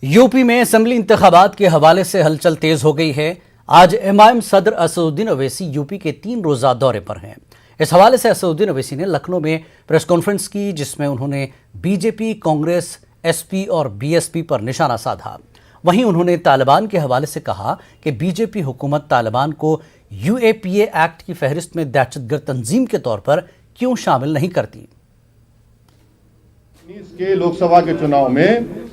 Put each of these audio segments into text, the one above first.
UP में assembly इंतखाबात के हवाले से हलचल तेज हो गई है। आज एमआईएम सदर असदुद्दीन ओवैसी यूपी के 3 रोजा दौरे पर हैं। इस हवाले से असदुद्दीन ओवैसी ने लखनऊ में प्रेस कॉन्फ्रेंस की, जिसमें उन्होंने बीजेपी, कांग्रेस, एसपी और बीएसपी पर निशाना साधा। वहीं उन्होंने तालिबान के हवाले से कहा कि बीजेपी हुकूमत तालिबान को यूएपीए एक्ट की फहरिस्त में दहशतगर्द तंजीम के तौर पर क्यों शामिल नहीं करती। के लोकसभा के चुनाव में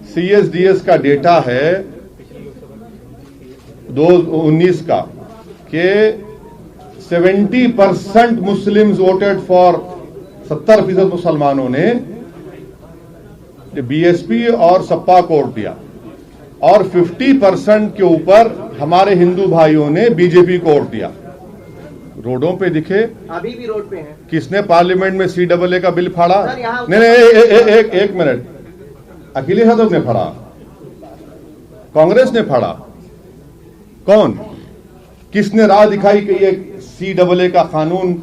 सीएसडीएस का डेटा है 2019 का कि 70% मुस्लिम्स वोटेड फॉर 70% मुसलमानों ने बीएसपी और सपा को वोट दिया और 50% के ऊपर हमारे हिंदू भाइयों ने बीजेपी को वोट दिया। रोडों पे दिखे, अभी भी रोड पे हैं। किसने पार्लियामेंट में CAA का बिल फाड़ा? नहीं, एक मिनट, अखिलेश यादव ने फाड़ा, कांग्रेस ने फाड़ा, कौन? किसने राह दिखाई कि ये CAA का कानून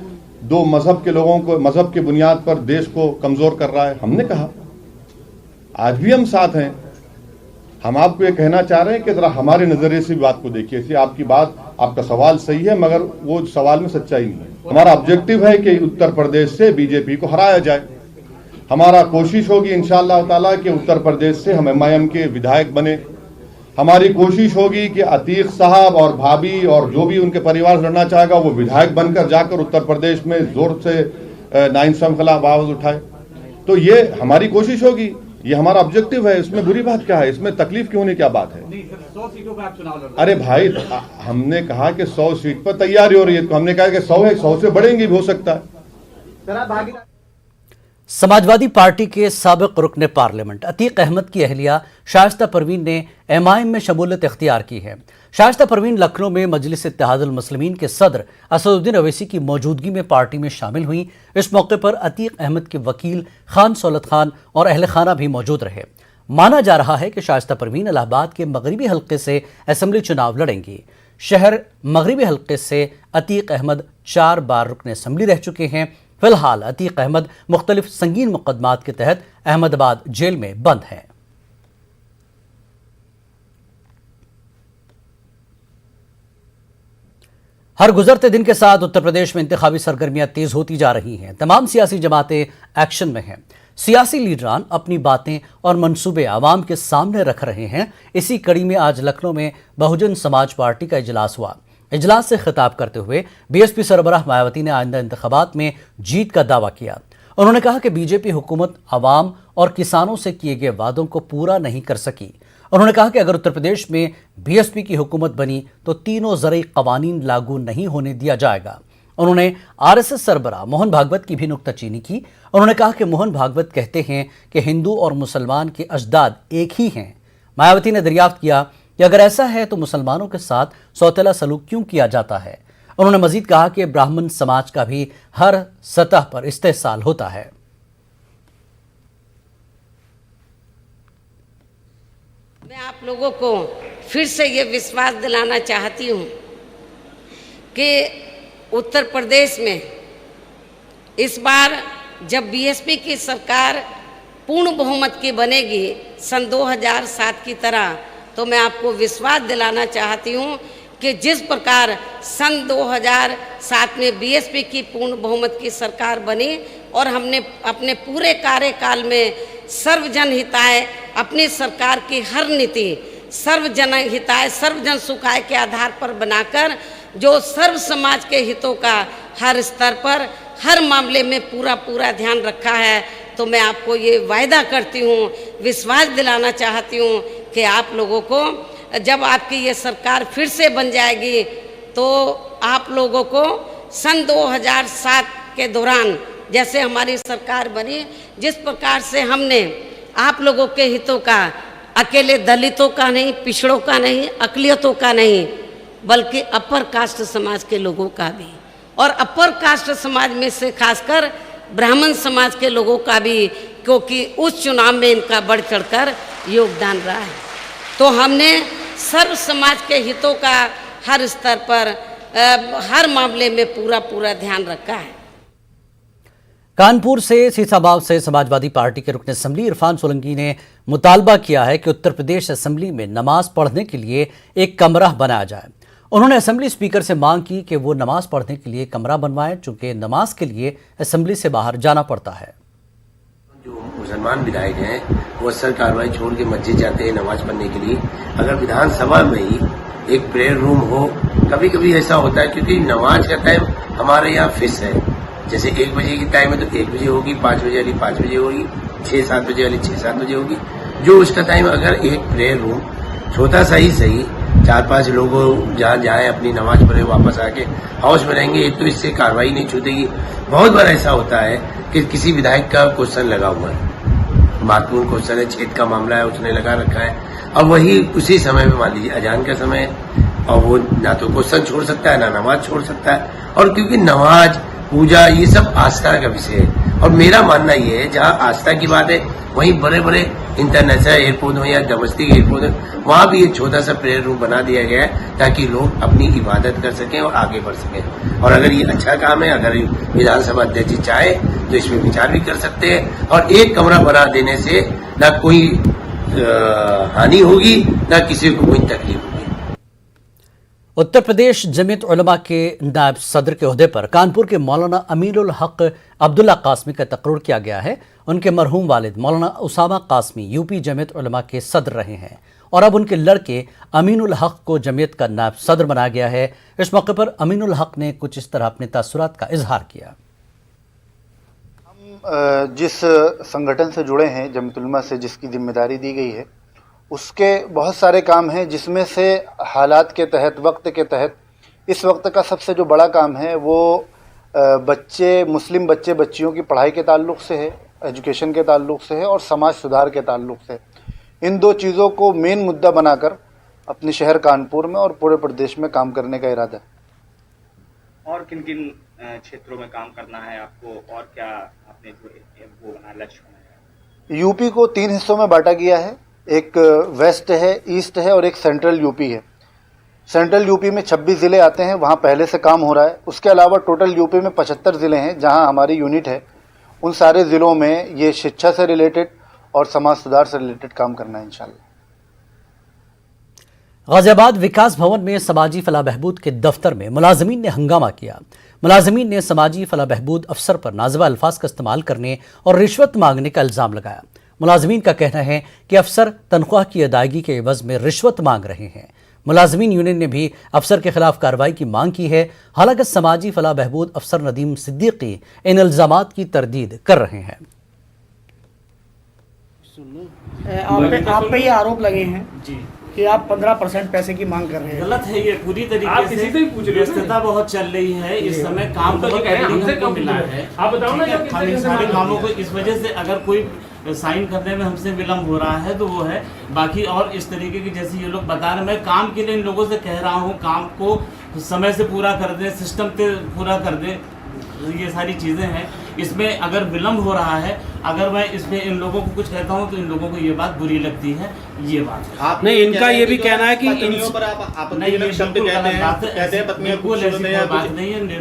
दो मजहब के लोगों को मजहब के बुनियाद पर देश को कमजोर कर रहा है? हमने कहा। आज भी हम साथ हैं। हम आपको ये कहना चाह रहे हैं कि जरा हमारे नजरिए से बात को देखिए। इसलिए आपकी बात, आपका सवाल सही है, मगर वो सवाल में सच्चाई नहीं है। हमारा ऑब्जेक्टिव है कि उत्तर प्रदेश से बीजेपी को हराया जाए। हमारा कोशिश होगी इंशाअल्लाह ताला कि उत्तर प्रदेश से हम एमआईएम के विधायक बने। हमारी कोशिश होगी कि अतीक साहब और भाभी और जो भी उनके परिवार से लड़ना चाहेगा वो विधायक बनकर जाकर उत्तर प्रदेश में जोर से नाइंसाफी के खिलाफ आवाज उठाए। तो ये हमारी कोशिश होगी, ये हमारा ऑब्जेक्टिव है। इसमें बुरी बात क्या है? इसमें तकलीफ क्यों होने क्या बात है? 100 सीटों पर आप चुनाव लड़ रहे हैं। अरे भाई, हमने कहा कि 100 सीट पर तैयारी हो रही है, तो हमने कहा कि 100 है, 100 से बढ़ेंगी भी हो सकता है। समाजवादी पार्टी के साबिक रुकने पार्लियामेंट अतीक अहमद की अहलिया शाइस्ता परवीन ने एमआईएम में शमूलियत इख्तियार की है। शाइस्ता परवीन लखनऊ में मजलिस इत्तेहादुल मुस्लिमीन के सदर असदुद्दीन ओवैसी की मौजूदगी में पार्टी में शामिल हुई। इस मौके पर अतीक अहमद के वकील खान सौलत खान और अहल खाना भी मौजूद रहे। माना जा रहा है कि शाइस्ता परवीन इलाहाबाद के मगरबी हल्के से असेंबली चुनाव लड़ेंगी। शहर मगरबी हल्के से अतीक अहमद 4 बार रुकने असेंबली रह चुके हैं। फिलहाल अतीक अहमद मुख्तलिफ संगीन मुकदमात के तहत अहमदाबाद जेल में बंद है। हर गुजरते दिन के साथ उत्तर प्रदेश में इंतखाबी सरगर्मियां तेज होती जा रही हैं। तमाम सियासी जमातें एक्शन में हैं। सियासी लीडरान अपनी बातें और मंसूबे आवाम के सामने रख रहे हैं। इसी कड़ी में आज लखनऊ में बहुजन समाज पार्टी का इजलास हुआ। इजलास से खिताब करते हुए बीएसपी सरबराह मायावती ने आइंदा इंतखाबात में जीत का दावा किया। उन्होंने कहा कि बीजेपी हुकूमत आवाम और किसानों से किए गए वादों को पूरा नहीं कर सकी। उन्होंने कहा कि अगर उत्तर प्रदेश में बीएसपी की हुकूमत बनी तो तीनों ज़रई कवानीन लागू नहीं होने दिया जाएगा। उन्होंने आरएसएस सरबराह मोहन भागवत की भी नुक्ताचीनी की। उन्होंने कहा कि मोहन भागवत कहते हैं कि हिंदू और मुसलमान के अजदाद एक ही हैं। मायावती ने दरियाफ्त किया कि अगर ऐसा है तो मुसलमानों के साथ सौतेला सलूक क्यों किया जाता है। उन्होंने मजीद कहा कि ब्राह्मण समाज का भी हर सतह पर इस्तेहसाल होता है। मैं आप लोगों को फिर से ये विश्वास दिलाना चाहती हूँ कि उत्तर प्रदेश में इस बार जब बीएसपी की सरकार पूर्ण बहुमत की बनेगी सन 2007 की तरह, तो मैं आपको विश्वास दिलाना चाहती हूँ कि जिस प्रकार सन 2007 में बीएसपी की पूर्ण बहुमत की सरकार बनी और हमने अपने पूरे कार्यकाल में सर्वजन हिताय अपनी सरकार की हर नीति सर्वजन हिताय सर्वजन सुखाय के आधार पर बनाकर जो सर्व समाज के हितों का हर स्तर पर हर मामले में पूरा ध्यान रखा है, तो मैं आपको ये वायदा करती हूँ, विश्वास दिलाना चाहती हूँ कि आप लोगों को जब आपकी ये सरकार फिर से बन जाएगी तो आप लोगों को सन 2007 के दौरान जैसे हमारी सरकार बनी, जिस प्रकार से हमने आप लोगों के हितों का, अकेले दलितों का नहीं, पिछड़ों का नहीं, अक़लियतों का नहीं, बल्कि अपर कास्ट समाज के लोगों का भी, और अपर कास्ट समाज में से खासकर ब्राह्मण समाज के लोगों का भी, क्योंकि उस चुनाव में इनका बढ़ चढ़कर योगदान रहा है। तो हमने सर्व समाज के हितों का हर स्तर पर हर मामले में पूरा ध्यान रखा है। कानपुर से सीसाबाद से समाजवादी पार्टी के रुकन असेंबली इरफान सोलंकी ने मुतालबा किया है कि उत्तर प्रदेश असेंबली में नमाज पढ़ने के लिए एक कमरा बनाया जाए। उन्होंने असेंबली स्पीकर से मांग की कि वो नमाज पढ़ने के लिए कमरा बनवाएं, चूंकि नमाज के लिए असेंबली से बाहर जाना पड़ता है। जो मुसलमान विधायक हैं वो अक्सर कार्रवाई छोड़ के मस्जिद जाते हैं नमाज पढ़ने के लिए। अगर विधानसभा में ही एक प्रेयर रूम हो, कभी कभी ऐसा होता है क्योंकि नमाज का टाइम हमारे यहाँ फिक्स है। जैसे 1 बजे की टाइम है तो 1 बजे होगी, 5 बजे वाली 5 बजे होगी, 6-7 बजे वाली 6-7 बजे होगी। जो उसका टाइम अगर एक प्रेयर रूम छोटा सा ही सही 4-5 लोग जहाँ जाए अपनी नमाज पढ़े वापस आके हाउस में रहेंगे, एक तो इससे कार्रवाई नहीं छूटेगी। बहुत बार ऐसा होता है कि किसी विधायक का क्वेश्चन लगा हुआ है, महत्वपूर्ण क्वेश्चन है, छेद का मामला है, उसने लगा रखा है, अब वही उसी समय में मान लीजिए अजान का समय है और वो ना तो क्वेश्चन छोड़ सकता है ना नमाज छोड़ सकता है। और क्योंकि नमाज पूजा ये सब आस्था का विषय है और मेरा मानना ये है जहाँ आस्था की बात है वहीं बड़े बड़े इंटरनेशनल एयरपोर्ट हो या डोमेस्टिक एयरपोर्ट हो वहां भी एक छोटा सा प्रेयर रूम बना दिया गया है ताकि लोग अपनी इबादत कर सकें और आगे बढ़ सकें। और अगर ये अच्छा काम है, अगर विधानसभा अध्यक्ष जी चाहे तो इसमें विचार भी कर सकते हैं। और एक कमरा बना देने से न कोई हानि होगी न किसी को कोई तकलीफ होगी। उत्तर प्रदेश जमीयत उलमा के नायब सदर के ओहदे पर कानपुर के मौलाना अमीनुल हक अब्दुल्ला कासमी का तकर्रुर किया गया है। उनके मरहूम वालिद मौलाना उसामा कासमी यूपी जमीयत उलमा के सदर रहे हैं और अब उनके लड़के अमीनुल हक को जमीयत का नायब सदर बनाया गया है। इस मौके पर अमीनुल हक ने कुछ इस तरह अपने तासुरात का इजहार किया। हम जिस संगठन से जुड़े हैं जमीयत उलमा से, जिसकी जिम्मेदारी दी गई है, उसके बहुत सारे काम हैं, जिसमें से हालात के तहत वक्त के तहत इस वक्त का सबसे जो बड़ा काम है वो मुस्लिम बच्चे बच्चियों की पढ़ाई के ताल्लुक़ से है, एजुकेशन के ताल्लुक़ से है और समाज सुधार के ताल्लुक़ से। इन 2 चीज़ों को मेन मुद्दा बनाकर अपने शहर कानपुर में और पूरे प्रदेश में काम करने का इरादा है। और किन किन क्षेत्रों में काम करना है आपको और क्या आपने जो वो बना लक्ष्य बनाया? यूपी को 3 हिस्सों में बांटा गया है, एक वेस्ट है, ईस्ट है और एक सेंट्रल यूपी है। सेंट्रल यूपी में 26 ज़िले आते हैं, वहाँ पहले से काम हो रहा है। उसके अलावा टोटल यूपी में 75 ज़िले हैं जहाँ हमारी यूनिट है। उन सारे ज़िलों में ये शिक्षा से रिलेटेड और समाज सुधार से रिलेटेड काम करना है इंशाल्लाह। गाजियाबाद विकास भवन में समाजी फलाह बहबूद के दफ्तर में मुलाजमीन ने हंगामा किया। मुलाजमीन ने समाजी फलाह बहबूद अफसर पर नाज़िबा अल्फाज का इस्तेमाल करने और रिश्वत मांगने का इल्ज़ाम लगाया। मुलाजमीन का कहना है कि अफसर तनख्वाह की अदायगी के एवज में रिश्वत मांग रहे हैं। मुलाजमीन यूनियन ने भी अफसर के खिलाफ कार्रवाई की मांग की है। हालांकि समाजी फलाह बहबूद अफसर नदीम सिद्दीकी इन इल्जामात की तरदीद कर रहे हैं। आप पे ये आरोप लगे हैं जी कि आप 15% पैसे की मांग कर रहे हैं। गलत है ये पूरी तरीके से। व्यस्तता बहुत चल रही है इस समय, काम तो हमको मिला है। आप बताओ ना, हम इन सारे कामों को इस वजह से अगर कोई साइन करने में हमसे विलम्ब हो रहा है तो वो है। बाकी और इस तरीके की जैसे ये लोग बता रहे हैं, मैं काम के लिए इन लोगों से कह रहा हूँ काम को समय से पूरा कर दें, सिस्टम पे पूरा कर दें, ये सारी चीज़ें हैं। इसमें अगर विलम्ब हो रहा है, अगर मैं इसमें इन लोगों को कुछ कहता हूँ तो इन लोगों को ये बात बुरी लगती है। ये बात है। आप नहीं, इनका ये भी कहना है कि इन पर आप नहीं शब्द कहते हैं, बिल्कुल ऐसी कोई बात नहीं है,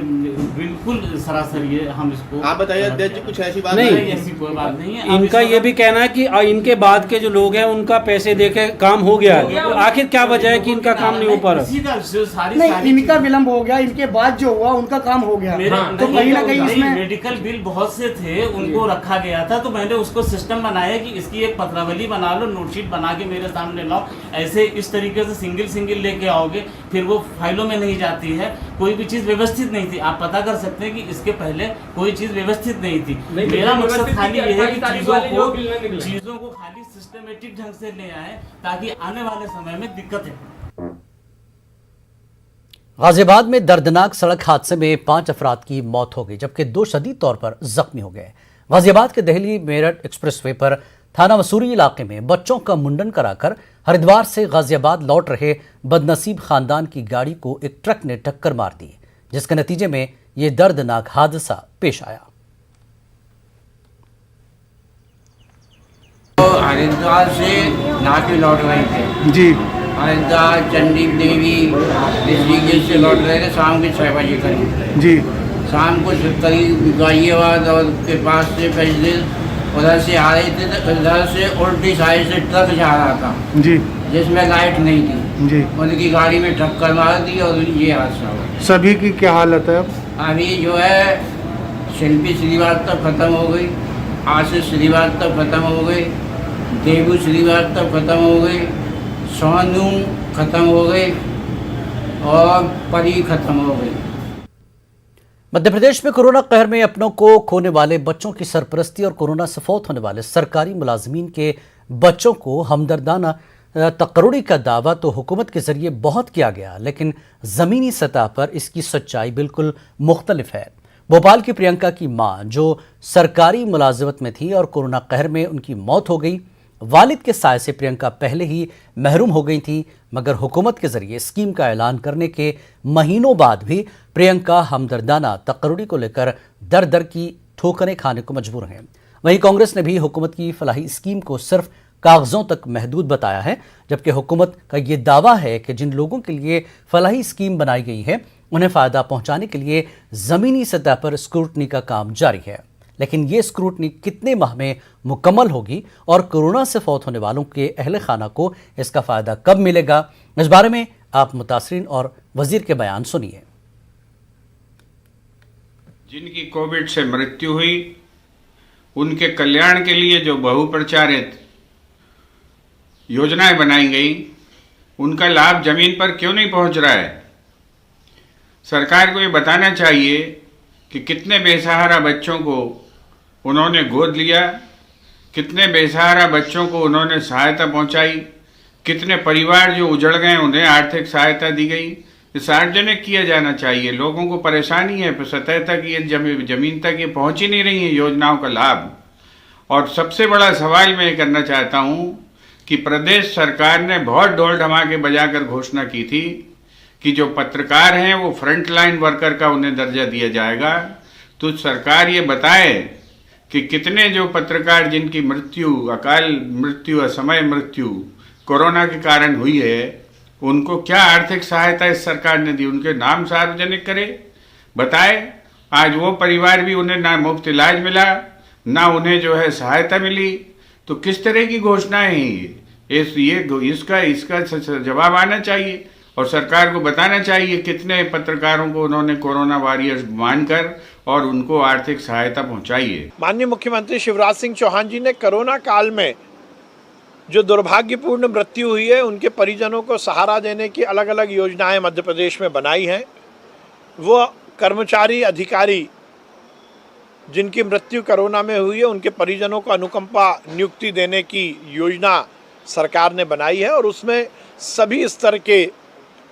बिल्कुल सरासर ये हम इसको आप बताइए अध्यक्ष जी, कुछ ऐसी बात नहीं, ऐसी कोई बात नहीं है। इनका ये भी कहना है कि इनके बाद के जो लोग हैं उनका पैसे देके काम हो गया है। तो आखिर क्या वजह है कि इनका काम नहीं हो पा रहा? नहीं, इनका विलम्ब हो गया, इनके बाद जो हुआ उनका काम हो गया। तो कहीं ना कहीं इसमें मेडिकल बिल बहुत से थे, उनको रखा गया था, तो मैंने उसको सिस्टम बनाया कि इसकी एक पत्रावली बना लो, नोटशीट बना के मेरे सामने लाओ। ऐसे इस तरीके से सिंगल लेके आओगे फिर वो फाइलों में नहीं जाती है। कोई भी चीज़ व्यवस्थित नहीं थी, आप पता कर सकते हैं कि इसके पहले कोई चीज़ व्यवस्थित नहीं थी। मेरा मकसद खाली ये है कि चीज़ों को खाली सिस्टमेटिक ढंग से ले आए ताकि आने वाले समय में दिक्कत है। गाजियाबाद में दर्दनाक सड़क हादसे में 5 अफराद की मौत हो गई, जबकि 2 शदीद तौर पर जख्मी हो गए। गाजियाबाद के दिल्ली मेरठ एक्सप्रेसवे पर थाना मसूरी इलाके में बच्चों का मुंडन कराकर हरिद्वार से गाजियाबाद लौट रहे बदनसीब खानदान की गाड़ी को एक ट्रक ने टक्कर मार दी, जिसके नतीजे में ये दर्दनाक हादसा पेश आया। हरिद्वार से नाटी लौट रहे थे जी। हरिद्वार चंडी देवी ऋषिकेश से लौट रहे थे शाम के 6 बजे करीब जी। शाम को करीब गाजियाबाद और के पास से पैसे उधर से आ रहे थे, तो उधर से उल्टी साइड से ट्रक जा रहा था जी जिसमें लाइट नहीं थी जी। उनकी गाड़ी में टक्कर मार दी और ये हादसा हुआ। सभी की क्या हालत है अब? अभी जो है शिल्पी श्रीवास्तव खत्म हो गई, आशीष श्रीवास्तव खत्म हो गई, देवू श्रीवास्तव खत्म हो गई, सोनू खत्म हो गई और परी खत्म हो गई। मध्य प्रदेश में कोरोना कहर में अपनों को खोने वाले बच्चों की सरपरस्ती और कोरोना से फौत होने वाले सरकारी मुलाजमीन के बच्चों को हमदर्दाना तकरुड़ी का दावा तो हुकूमत के जरिए बहुत किया गया, लेकिन जमीनी सतह पर इसकी सच्चाई बिल्कुल मुख्तलिफ है। भोपाल की प्रियंका की मां जो सरकारी मुलाजमत में थी और कोरोना कहर में उनकी मौत हो गई। वालिद के साय से प्रियंका पहले ही महरूम हो गई थी, मगर हुकूमत के जरिए स्कीम का ऐलान करने के महीनों बाद भी प्रियंका हमदर्दाना तकरुड़ी को लेकर दर दर की ठोकरें खाने को मजबूर हैं। वहीं कांग्रेस ने भी हुकूमत की फलाही स्कीम को सिर्फ कागजों तक महदूद बताया है, जबकि हुकूमत का ये दावा है कि जिन लोगों के लिए फलाही स्कीम बनाई गई है उन्हें फ़ायदा पहुंचाने के लिए ज़मीनी सतह पर स्क्रूटनी का काम जारी है। लेकिन ये स्क्रूटनी कितने माह में मुकम्मल होगी और कोरोना से फौत होने वालों के अहले खाना को इसका फ़ायदा कब मिलेगा, इस बारे में आप मुतासरीन और वजीर के बयान सुनिए। जिनकी कोविड से मृत्यु हुई उनके कल्याण के लिए जो बहुप्रचारित योजनाएं बनाई गई उनका लाभ जमीन पर क्यों नहीं पहुंच रहा है? सरकार को ये बताना चाहिए कि कितने बेसहारा बच्चों को उन्होंने गोद लिया, कितने बेसहारा बच्चों को उन्होंने सहायता पहुंचाई, कितने परिवार जो उजड़ गए उन्हें आर्थिक सहायता दी गई। ये सार्वजनिक किया जाना चाहिए। लोगों को परेशानी है, सतह तक ये जमीन तक ये पहुंच ही नहीं रही है योजनाओं का लाभ। और सबसे बड़ा सवाल मैं ये करना चाहता हूं कि प्रदेश सरकार ने बहुत ढोल ढमाके बजाकर घोषणा की थी कि जो पत्रकार हैं वो फ्रंट लाइन वर्कर का उन्हें दर्जा दिया जाएगा। तो सरकार ये बताए कि कितने जो पत्रकार जिनकी मृत्यु, अकाल मृत्यु, असमय मृत्यु कोरोना के कारण हुई है, उनको क्या आर्थिक सहायता इस सरकार ने दी, उनके नाम सार्वजनिक करे, बताए। आज वो परिवार भी उन्हें ना मुफ्त इलाज मिला, ना उन्हें जो है सहायता मिली। तो किस तरह की घोषणाएं हैं इसका जवाब आना चाहिए और सरकार को बताना चाहिए कितने पत्रकारों को उन्होंने कोरोना वॉरियर्स मानकर और उनको आर्थिक सहायता पहुंचाई है। माननीय मुख्यमंत्री शिवराज सिंह चौहान जी ने कोरोना काल में जो दुर्भाग्यपूर्ण मृत्यु हुई है उनके परिजनों को सहारा देने की अलग अलग योजनाएं मध्य प्रदेश में बनाई हैं। वो कर्मचारी अधिकारी जिनकी मृत्यु कोरोना में हुई है उनके परिजनों को अनुकंपा नियुक्ति देने की योजना सरकार ने बनाई है और उसमें सभी स्तर के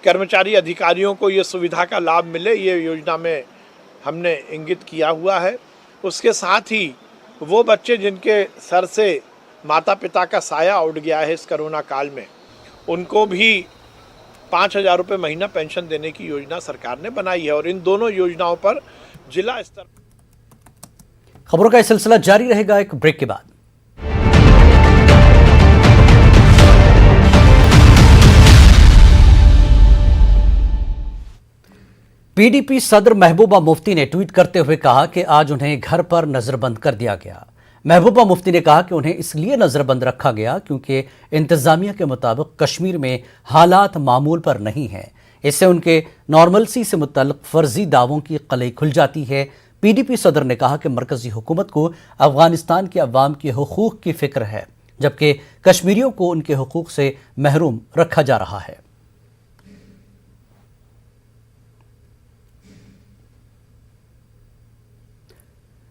कर्मचारी अधिकारियों को ये सुविधा का लाभ मिले, ये योजना में हमने इंगित किया हुआ है। उसके साथ ही वो बच्चे जिनके सर से माता पिता का साया उड़ गया है इस कोरोना काल में, उनको भी 5,000 रुपये महीना पेंशन देने की योजना सरकार ने बनाई है और इन दोनों योजनाओं पर जिला स्तर। खबरों का यह सिलसिला जारी रहेगा एक ब्रेक के बाद। पीडीपी सदर महबूबा मुफ्ती ने ट्वीट करते हुए कहा कि आज उन्हें घर पर नजरबंद कर दिया गया। महबूबा मुफ्ती ने कहा कि उन्हें इसलिए नजरबंद रखा गया क्योंकि इंतजामिया के मुताबिक कश्मीर में हालात मामूल पर नहीं है। इससे उनके नॉर्मलसी से मुतल्लिक फर्जी दावों की कलई खुल जाती है। पीडीपी सदर ने कहा कि मरकजी हुकूमत को अफगानिस्तान के अवाम के हुकूक की फिक्र है, जबकि कश्मीरियों को उनके हुकूक से महरूम रखा जा रहा है।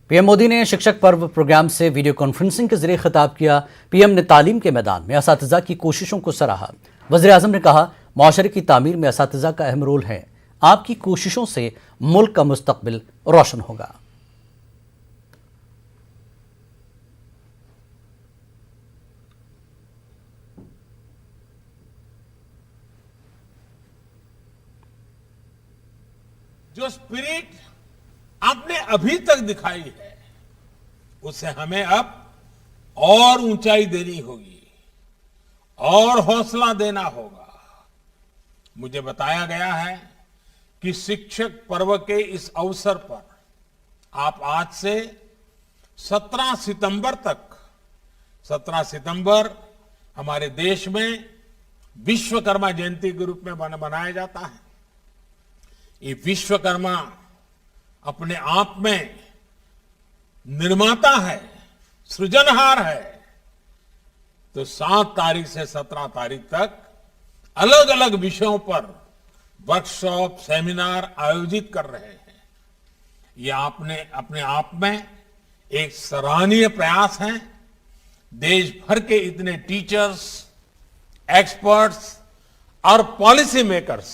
पीएम मोदी ने शिक्षक पर्व प्रोग्राम से वीडियो कॉन्फ्रेंसिंग के जरिए खिताब किया। पीएम ने तालीम के मैदान में असातिज़ा की कोशिशों को सराहा। वज़ीर आज़म ने कहा, माशरे की तामीर में असातिज़ा का अहम रोल है। आपकी कोशिशों से मुल्क का मुस्तकबिल रोशन होगा। जो स्पिरिट आपने अभी तक दिखाई है उसे हमें अब और ऊंचाई देनी होगी और हौसला देना होगा। मुझे बताया गया है कि शिक्षक पर्व के इस अवसर पर आप आज से 17 सितंबर तक, 17 सितंबर हमारे देश में विश्वकर्मा जयंती के रूप में मनाया जाता है। ये विश्वकर्मा अपने आप में निर्माता है, सृजनहार है। तो 7 तारीख से 17 तारीख तक अलग अलग विषयों पर वर्कशॉप, सेमिनार आयोजित कर रहे हैं। ये आपने अपने आप में एक सराहनीय प्रयास है। देश भर के इतने टीचर्स, एक्सपर्ट्स और पॉलिसी मेकर्स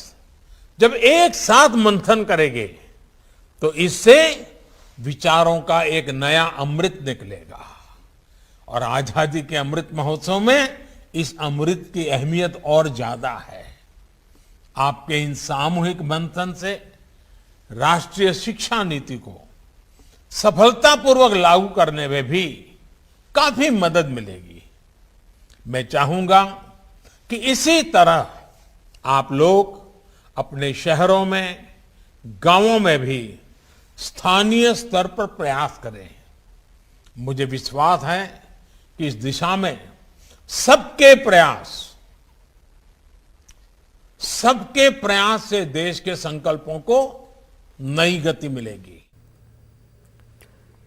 जब एक साथ मंथन करेंगे तो इससे विचारों का एक नया अमृत निकलेगा। और आजादी के अमृत महोत्सव में इस अमृत की अहमियत और ज्यादा है। आपके इन सामूहिक मंथन से राष्ट्रीय शिक्षा नीति को सफलतापूर्वक लागू करने में भी काफी मदद मिलेगी। मैं चाहूंगा कि इसी तरह आप लोग अपने शहरों में, गांवों में भी स्थानीय स्तर पर प्रयास करें। मुझे विश्वास है कि इस दिशा में सबके प्रयास से देश के संकल्पों को नई गति मिलेगी।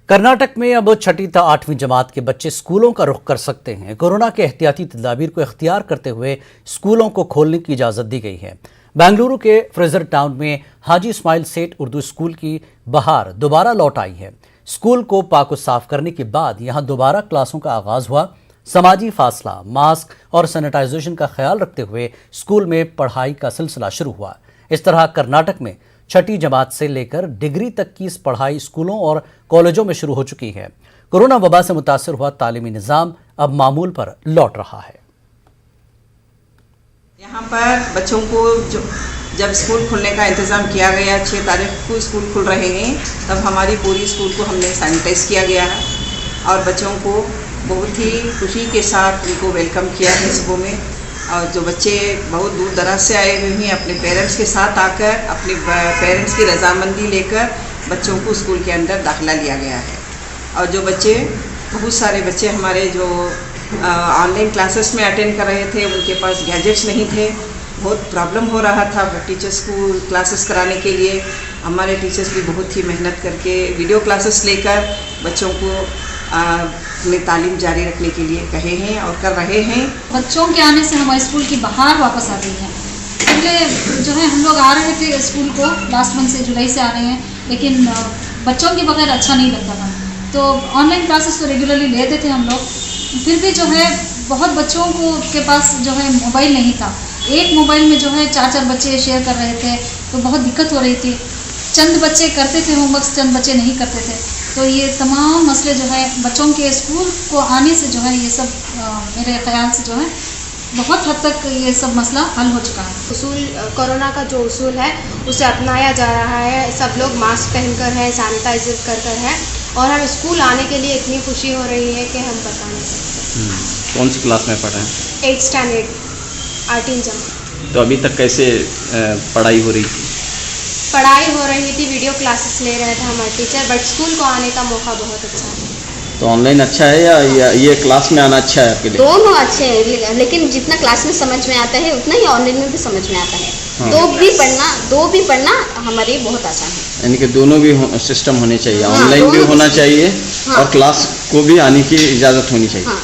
कर्नाटक में अब 6ठी से 8वीं जमात के बच्चे स्कूलों का रुख कर सकते हैं। कोरोना के एहतियाती तदाबीर को इख्तियार करते हुए स्कूलों को खोलने की इजाजत दी गई है। बेंगलुरु के फ्रेजर टाउन में हाजी इस्माइल सेठ उर्दू स्कूल की बहार दोबारा लौट आई है। स्कूल को पाक साफ करने के बाद यहां दोबारा क्लासों का आगाज हुआ। समाजी फासला, मास्क और सैनिटाइजेशन का ख्याल रखते हुए स्कूल में पढ़ाई का सिलसिला शुरू हुआ। इस तरह कर्नाटक में 6ठी जमात से लेकर डिग्री तक की इस पढ़ाई स्कूलों और कॉलेजों में शुरू हो चुकी है। कोरोना वबा से मुतासर हुआ तालीमी निज़ाम अब मामूल पर लौट रहा है। यहाँ पर बच्चों को जब स्कूल खुलने का इंतज़ाम किया गया, 6 तारीख को स्कूल खुल रहे हैं, तब हमारी पूरी स्कूल को हमने सैनिटाइज किया गया है और बच्चों को बहुत ही खुशी के साथ उनको वेलकम किया है सुबह में। और जो बच्चे बहुत दूर दराज से आए हुए हैं, अपने पेरेंट्स के साथ आकर अपने पेरेंट्स की रजामंदी लेकर बच्चों को स्कूल के अंदर दाखिला लिया गया है। और जो बच्चे, बहुत सारे बच्चे हमारे जो ऑनलाइन क्लासेस में अटेंड कर रहे थे, उनके पास गैजेट्स नहीं थे, बहुत प्रॉब्लम हो रहा था टीचर्स को क्लासेस कराने के लिए। हमारे टीचर्स भी बहुत ही मेहनत करके वीडियो क्लासेस लेकर बच्चों को अपनी तालीम जारी रखने के लिए कहे हैं और कर रहे हैं। बच्चों के आने से हमारे स्कूल की बहार वापस आ गई है। पहले जो है हम लोग आ रहे थे स्कूल को, लास्ट मंथ से, जुलाई से आ रहे हैं, लेकिन बच्चों के बगैर अच्छा नहीं लगता था। तो ऑनलाइन क्लासेस तो रेगुलरली लेते थे हम लोग, फिर भी जो है बहुत बच्चों को के पास जो है मोबाइल नहीं था। एक मोबाइल में जो है 4-4 बच्चे शेयर कर रहे थे, तो बहुत दिक्कत हो रही थी। चंद बच्चे करते थे होमवर्क, चंद बच्चे नहीं करते थे। तो ये तमाम मसले जो है बच्चों के स्कूल को आने से जो है ये सब मेरे ख्याल से जो है बहुत हद तक ये सब मसला हल हो चुका है। उसूल, कोरोना का जो उसूल है उसे अपनाया जा रहा है। सब लोग मास्क पहनकर है, सैनिटाइजर कर है और हम स्कूल आने के लिए इतनी खुशी हो रही है कि हम बता नहीं सकते। कौन सी क्लास में पढ़ रहे हैं? 8th स्टैंडर्ड 8वीं जमात। तो अभी तक कैसे पढ़ाई हो रही थी? पढ़ाई हो रही थी, वीडियो क्लासेस ले रहे थे हमारे टीचर, बट स्कूल को आने का मौका बहुत अच्छा है। तो ऑनलाइन अच्छा है या ये क्लास में आना अच्छा है आपके लिए? दोनों अच्छे हैं, लेकिन जितना क्लास में समझ में आता है उतना ही ऑनलाइन में भी समझ में आता है। हाँ। दो भी पढ़ना हमारे लिए बहुत आसान है। यानी कि दोनों भी सिस्टम होने चाहिए, ऑनलाइन भी होना चाहिए। हाँ। और क्लास को भी आने की इजाजत होनी चाहिए। हाँ।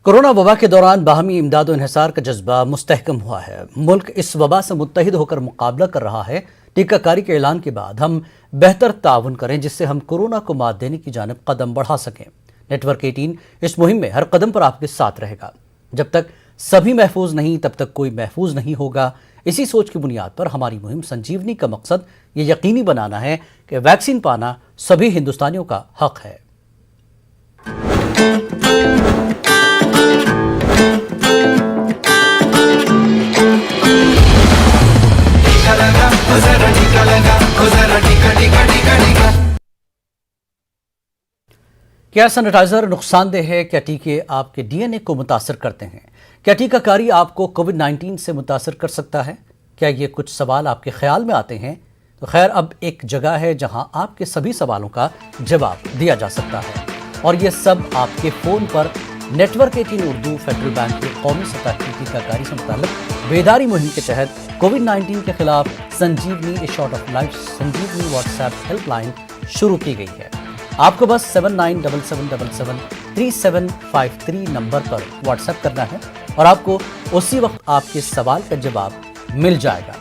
कोरोना वबा के दौरान बाहमी इमदाद और इंहिसार का जज्बा मुस्तहकम हुआ है। मुल्क इस वबा से मुत्तहिद होकर मुकाबला कर रहा है। टीकाकारी के ऐलान के बाद हम बेहतर ताउन करें जिससे हम कोरोना को मात देने की जानिब कदम बढ़ा सकें। नेटवर्क 18 इस मुहिम में हर कदम पर आपके साथ रहेगा। जब तक सभी महफूज नहीं तब तक कोई महफूज नहीं होगा। इसी सोच की बुनियाद पर हमारी मुहिम संजीवनी का मकसद ये यकीनी बनाना है कि वैक्सीन पाना सभी हिंदुस्तानियों का हक है। क्या सैनिटाइजर नुकसानदेह है? क्या टीके आपके डीएनए को मुतासर करते हैं? क्या टीकाकारी आपको कोविड-19 से मुतासर कर सकता है? क्या ये कुछ सवाल आपके ख्याल में आते हैं? तो खैर, अब एक जगह है जहां आपके सभी सवालों का जवाब दिया जा सकता है, और ये सब आपके फ़ोन पर नेटवर्क 18 उर्दू फेडरल बैंक के कौमी सतह की टीकाकारी से मुताल्लिक बेदारी मुहिम के तहत कोविड-19 के खिलाफ Sanjeevani a shot of life Sanjeevani WhatsApp helpline शुरू की गई है। आपको बस 7977773753 नंबर पर व्हाट्सएप करना है और आपको उसी वक्त आपके सवाल का जवाब मिल जाएगा।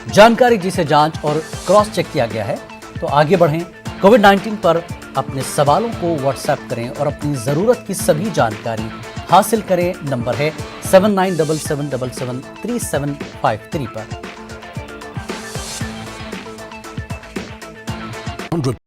जानकारी जिसे जांच और क्रॉस चेक किया गया है। तो आगे बढ़ें, कोविड-19 पर अपने सवालों को व्हाट्सएप करें और अपनी ज़रूरत की सभी जानकारी हासिल करें। नंबर है 7977773753 पर।